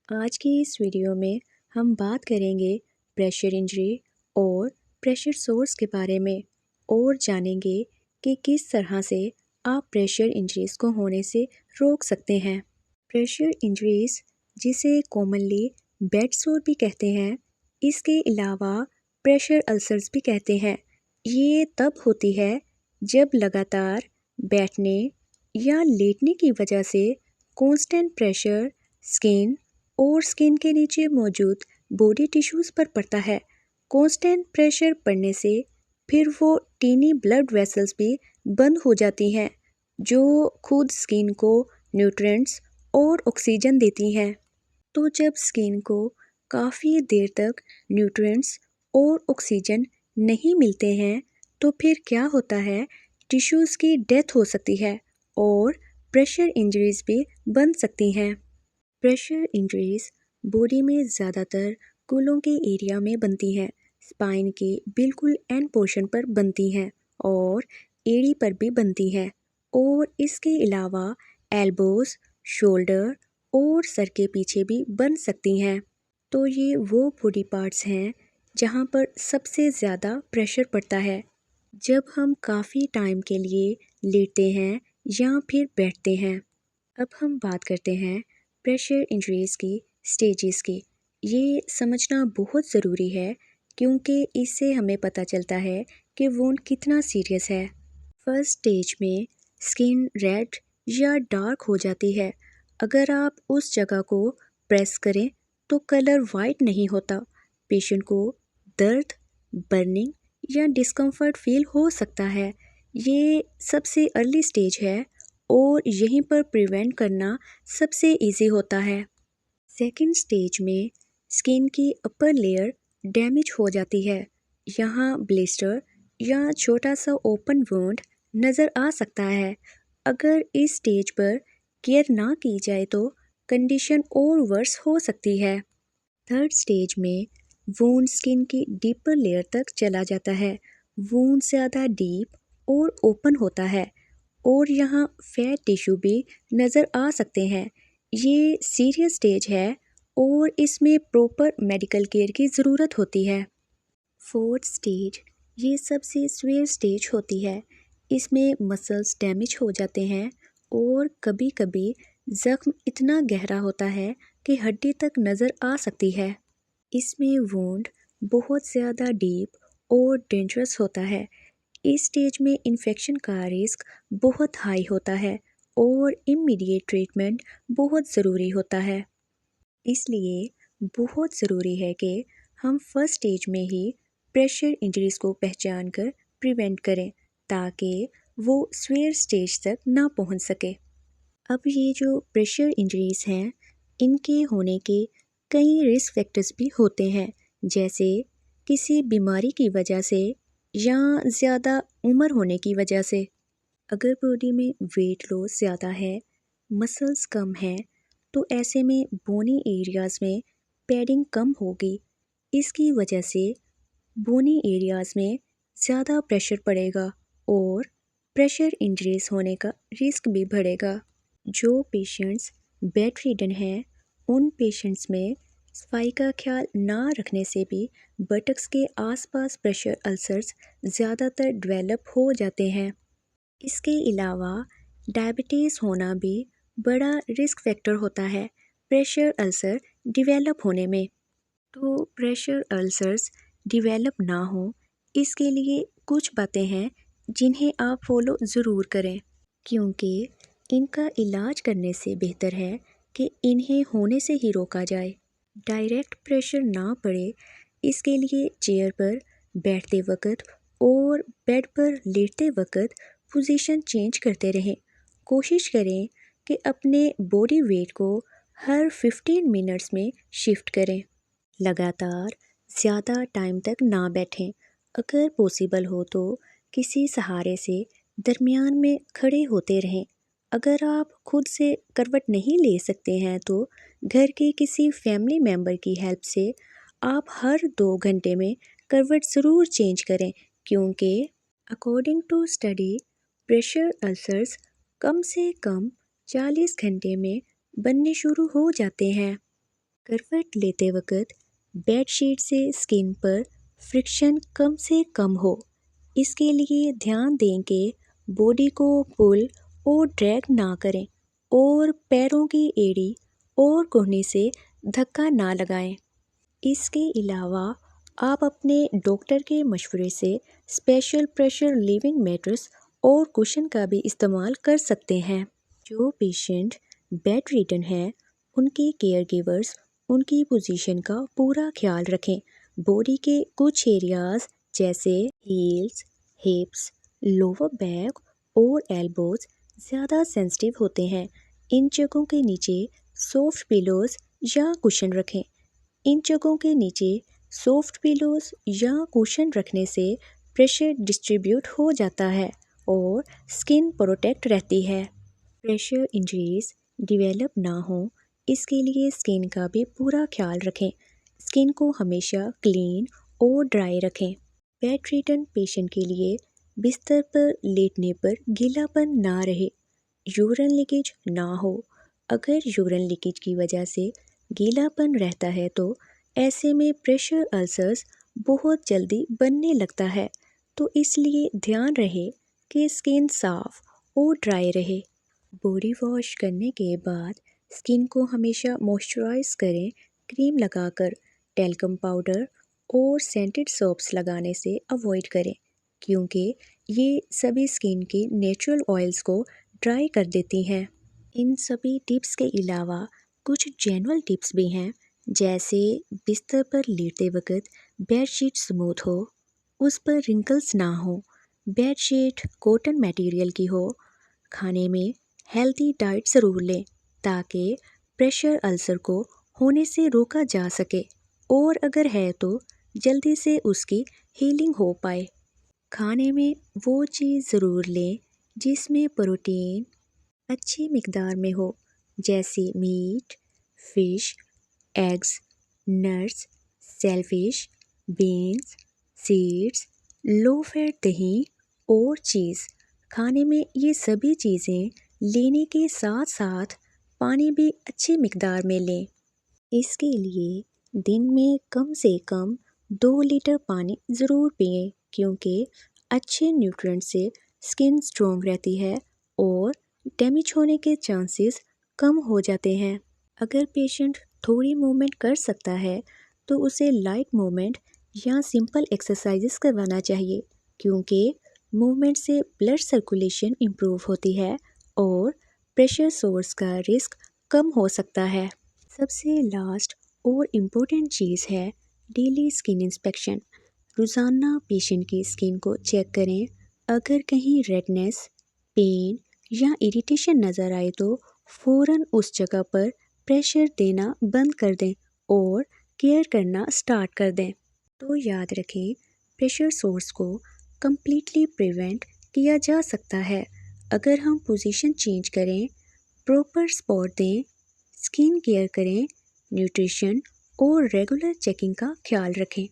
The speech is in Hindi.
आज की इस वीडियो में हम बात करेंगे प्रेशर इंजरी और प्रेशर सोर्स के बारे में और जानेंगे कि किस तरह से आप प्रेशर इंजरीज को होने से रोक सकते हैं। प्रेशर इंजरीज, जिसे कॉमनली बेड सोर भी कहते हैं, इसके अलावा प्रेशर अल्सर्स भी कहते हैं, ये तब होती है जब लगातार बैठने या लेटने की वजह से कांस्टेंट प्रेशर स्किन और स्किन के नीचे मौजूद बॉडी टिश्यूज़ पर पड़ता है। कांस्टेंट प्रेशर पड़ने से फिर वो टीनी ब्लड वेसल्स भी बंद हो जाती हैं, जो खुद स्किन को न्यूट्रिएंट्स और ऑक्सीजन देती हैं। तो जब स्किन को काफ़ी देर तक न्यूट्रिएंट्स और ऑक्सीजन नहीं मिलते हैं, तो फिर क्या होता है, टिश्यूज़ की डेथ हो सकती है और प्रेशर इंजरीज भी बन सकती हैं। प्रेशर इंजरीज बॉडी में ज़्यादातर कूलों के एरिया में बनती हैं, स्पाइन के बिल्कुल एंड पोर्शन पर बनती हैं और एड़ी पर भी बनती हैं, और इसके अलावा एल्बोज, शोल्डर और सर के पीछे भी बन सकती हैं। तो ये वो बॉडी पार्ट्स हैं जहाँ पर सबसे ज़्यादा प्रेशर पड़ता है जब हम काफ़ी टाइम के लिए लेटते हैं या फिर बैठते हैं। अब हम बात करते हैं प्रेशर इंजरीज़ की स्टेजेस की। ये समझना बहुत ज़रूरी है क्योंकि इससे हमें पता चलता है कि वुंड कितना सीरियस है। फर्स्ट स्टेज में स्किन रेड या डार्क हो जाती है। अगर आप उस जगह को प्रेस करें तो कलर वाइट नहीं होता। पेशेंट को दर्द, बर्निंग या डिस्कम्फर्ट फील हो सकता है। ये सबसे अर्ली स्टेज है और यहीं पर प्रिवेंट करना सबसे इजी होता है। सेकेंड स्टेज में स्किन की अपर लेयर डैमेज हो जाती है। यहाँ ब्लिस्टर या छोटा सा ओपन वुंड नज़र आ सकता है। अगर इस स्टेज पर केयर ना की जाए तो कंडीशन और वर्स हो सकती है। थर्ड स्टेज में वुंड स्किन की डीपर लेयर तक चला जाता है। वुंड ज़्यादा डीप और ओपन होता है और यहाँ फैट टिश्यू भी नज़र आ सकते हैं। ये सीरियस स्टेज है और इसमें प्रॉपर मेडिकल केयर की ज़रूरत होती है। फोर्थ स्टेज ये सबसे सीवियर स्टेज होती है। इसमें मसल्स डैमेज हो जाते हैं और कभी कभी ज़ख्म इतना गहरा होता है कि हड्डी तक नज़र आ सकती है। इसमें वुंड बहुत ज़्यादा डीप और डेंजरस होता है। इस स्टेज में इन्फेक्शन का रिस्क बहुत हाई होता है और इमीडिएट ट्रीटमेंट बहुत ज़रूरी होता है। इसलिए बहुत ज़रूरी है कि हम फर्स्ट स्टेज में ही प्रेशर इंजरीज़ को पहचान कर प्रिवेंट करें ताकि वो सीवियर स्टेज तक ना पहुंच सके। अब ये जो प्रेशर इंजरीज़ हैं, इनके होने के कई रिस्क फैक्टर्स भी होते हैं, जैसे किसी बीमारी की वजह से या ज़्यादा उम्र होने की वजह से। अगर बॉडी में वेट लॉस ज़्यादा है, मसल्स कम हैं, तो ऐसे में बोनी एरियाज़ में पैडिंग कम होगी। इसकी वजह से बोनी एरियाज़ में ज़्यादा प्रेशर पड़ेगा और प्रेशर इंजरीज़ होने का रिस्क भी बढ़ेगा। जो पेशेंट्स बेड रिडन हैं, उन पेशेंट्स में सफाई का ख्याल ना रखने से भी बटक्स के आसपास प्रेशर अल्सर्स ज़्यादातर डेवलप हो जाते हैं। इसके अलावा डायबिटीज़ होना भी बड़ा रिस्क फैक्टर होता है प्रेशर अल्सर डिवेलप होने में। तो प्रेशर अल्सर्स डिवेलप ना हो, इसके लिए कुछ बातें हैं जिन्हें आप फॉलो ज़रूर करें, क्योंकि इनका इलाज करने से बेहतर है कि इन्हें होने से ही रोका जाए। डायरेक्ट प्रेशर ना पड़े, इसके लिए चेयर पर बैठते वक्त और बेड पर लेटते वक्त पोजीशन चेंज करते रहें। कोशिश करें कि अपने बॉडी वेट को हर 15 मिनट्स में शिफ्ट करें। लगातार ज़्यादा टाइम तक ना बैठें। अगर पॉसिबल हो तो किसी सहारे से दरमियान में खड़े होते रहें। अगर आप खुद से करवट नहीं ले सकते हैं तो घर के किसी फैमिली मेम्बर की हेल्प से आप हर 2 घंटे में करवट ज़रूर चेंज करें, क्योंकि according to study pressure ulcers कम से कम 40 घंटे में बनने शुरू हो जाते हैं। करवट लेते वक्त बेडशीट से स्किन पर फ्रिक्शन कम से कम हो। इसके लिए ध्यान दें कि बॉडी को पुल और ड्रैग ना करें और पैरों की एड़ी और कोहनी से धक्का ना लगाएं। इसके अलावा आप अपने डॉक्टर के मशवरे से स्पेशल प्रेशर लिविंग मैट्रेस और कुशन का भी इस्तेमाल कर सकते हैं। जो पेशेंट बेड रिडन है, उनके केयर गिवर्स उनकी पोजीशन का पूरा ख्याल रखें। बॉडी के कुछ एरियाज जैसे हील्स, हिप्स, लोअर बैक और एल्बोज ज़्यादा सेंसिटिव होते हैं। इन जगहों के नीचे सॉफ्ट पिलोज या कुशन रखें। इन जगहों के नीचे सॉफ्ट पिलोज या कुशन रखने से प्रेशर डिस्ट्रीब्यूट हो जाता है और स्किन प्रोटेक्ट रहती है। प्रेशर इंजरीज डिवेलप ना हो, इसके लिए स्किन का भी पूरा ख्याल रखें। स्किन को हमेशा क्लीन और ड्राई रखें। बेड रिडन पेशेंट के लिए बिस्तर पर लेटने पर गीलापन ना रहे, यूरिन लीकेज ना हो। अगर यूरिन लीकेज की वजह से गीलापन रहता है तो ऐसे में प्रेशर अल्सर्स बहुत जल्दी बनने लगता है, तो इसलिए ध्यान रहे कि स्किन साफ और ड्राई रहे। बॉडी वॉश करने के बाद स्किन को हमेशा मॉइस्चराइज करें। क्रीम लगाकर टैल्कम पाउडर और सेंटेड सोप्स लगाने से अवॉइड करें, क्योंकि ये सभी स्किन के नेचुरल ऑयल्स को ड्राई कर देती हैं। इन सभी टिप्स के अलावा कुछ जनरल टिप्स भी हैं, जैसे बिस्तर पर लेटते वक्त बेडशीट स्मूथ हो, उस पर रिंकल्स ना हो, बेडशीट कॉटन मटेरियल की हो, खाने में हेल्दी डाइट ज़रूर लें ताकि प्रेशर अल्सर को होने से रोका जा सके, और अगर है तो जल्दी से उसकी हीलिंग हो पाए। खाने में वो चीज़ ज़रूर लें जिसमें प्रोटीन अच्छी मिकदार में हो, जैसे meat, fish, eggs, nuts, shellfish, beans, seeds, low fat दही और चीज़। खाने में ये सभी चीज़ें लेने के साथ साथ पानी भी अच्छी मिकदार में लें। इसके लिए दिन में कम से कम 2 लीटर पानी ज़रूर पिएं, क्योंकि अच्छे न्यूट्रिएंट से स्किन स्ट्रॉन्ग रहती है और डैमेज होने के चांसेस कम हो जाते हैं। अगर पेशेंट थोड़ी मूवमेंट कर सकता है तो उसे लाइट मूवमेंट या सिंपल एक्सरसाइजेस करवाना चाहिए, क्योंकि मूवमेंट से ब्लड सर्कुलेशन इम्प्रूव होती है और प्रेशर सोर्स का रिस्क कम हो सकता है। सबसे लास्ट और इम्पोर्टेंट चीज़ है डेली स्किन इंस्पेक्शन। रोज़ाना पेशेंट की स्किन को चेक करें। अगर कहीं रेडनेस, पेन या इरिटेशन नज़र आए तो फ़ौरन उस जगह पर प्रेशर देना बंद कर दें और केयर करना स्टार्ट कर दें। तो याद रखें, प्रेशर सोर्स को कम्प्लीटली प्रिवेंट किया जा सकता है अगर हम पोजीशन चेंज करें, प्रॉपर स्पॉट दें, स्किन केयर करें, न्यूट्रिशन और रेगुलर चेकिंग का ख्याल रखें।